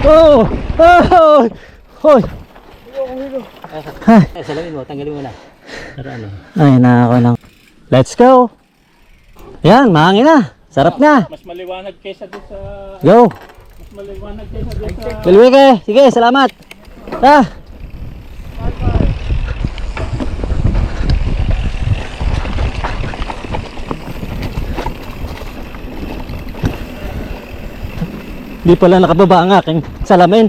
Oh! Oh! Hoy! Salamin mo, tanggalin mo na. Para ano? Ay, nakako lang. Let's go! Yan, mahangin na. Sarap na. Mas maliwanag kaysa doon sa... Go! Mas maliwanag kaysa doon sa... Bilwike! Sige, salamat! Ah! Di pala nakababa ang aking salamin.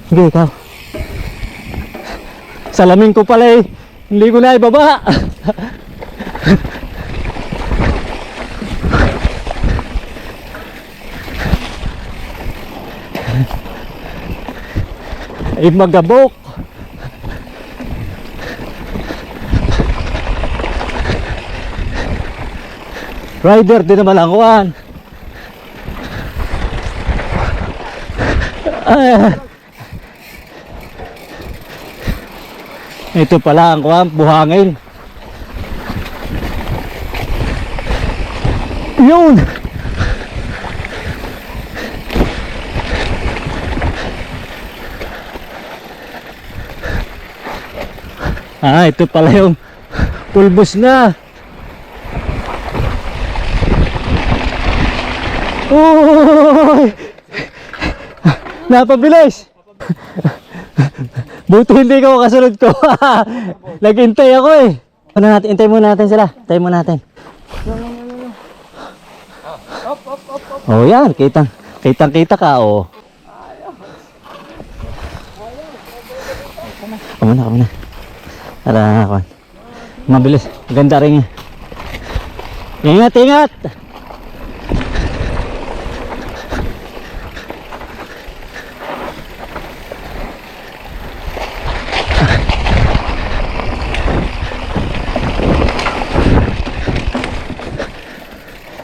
Sige, ikaw. Salamin ko pala eh. Hindi ko na ibaba. Ay magabok. Rider din naman ang kuhan. Ito pala ang kuhan, buhangin. Yun. Ito pala yung pulbos na. Uy! Napabilis. Buti hindi ko kasunod ko. Naghintay ako eh. Ano natin? Intay muna natin sila. Intay muna natin. Oh yan, kitang-kita ka oh. Kamu na. Tara, ako. Mabilis. Ganda rin. Ingat.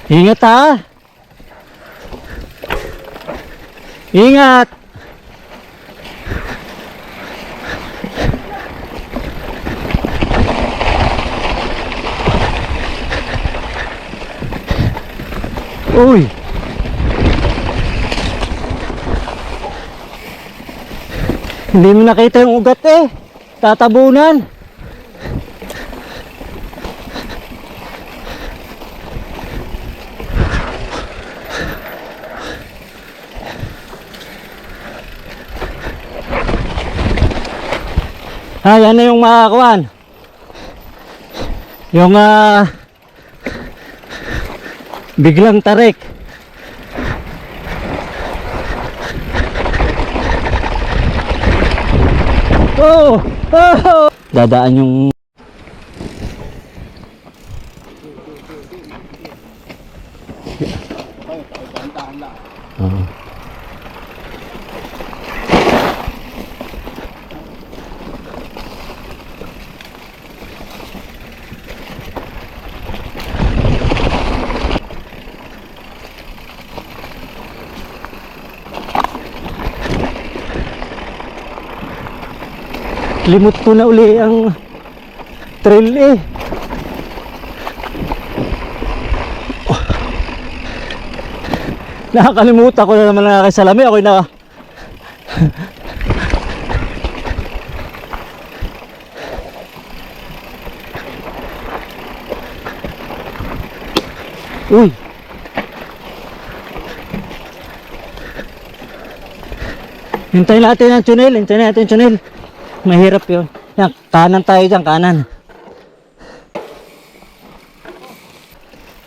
Ingat ha. Ingat. Uy. Hindi mo nakita yung ugat eh. Tatabunan. Yan na yung makakuan. Yung biglang tarik. Oh! Dadaan yung limot ko na uli ang trail eh. Nakakalimutan ko na naman ang aking salamin. Ako'y na uy. Hintayin natin ang tunnel. Mahirap yun. Yan, kanan tayo dyan, kanan.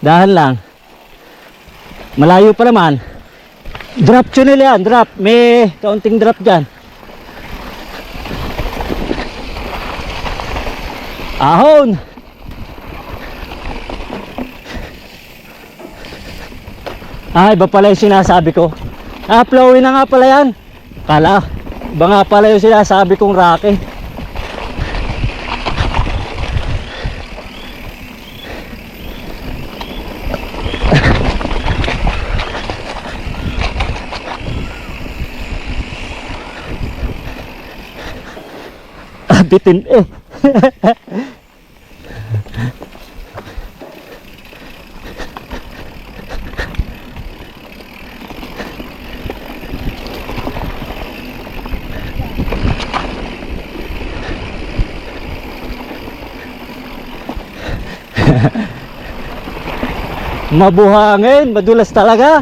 Dahan lang. Malayo pa naman. Drop tunnel yan, drop. May kaunting drop dyan. Ahon! Iba pala yung sinasabi ko. Flowing na nga pala yan. Kala, iba nga pala yung sinasabi kong Rocky. Bitin eh. Mabuhangin, madulas talaga.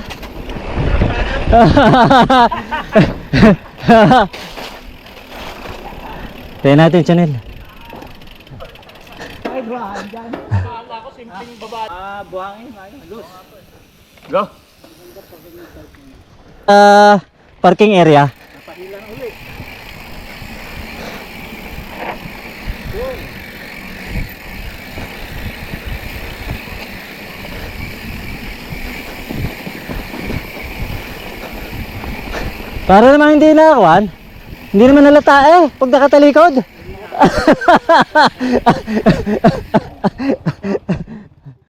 Tayo natin, channel. Akala ko simpleng baba. Buhangin. Luz. Go. Parking area. Napahila na ulit. Para naman hindi nakakuan. Hindi naman nalata pag nakatalikod.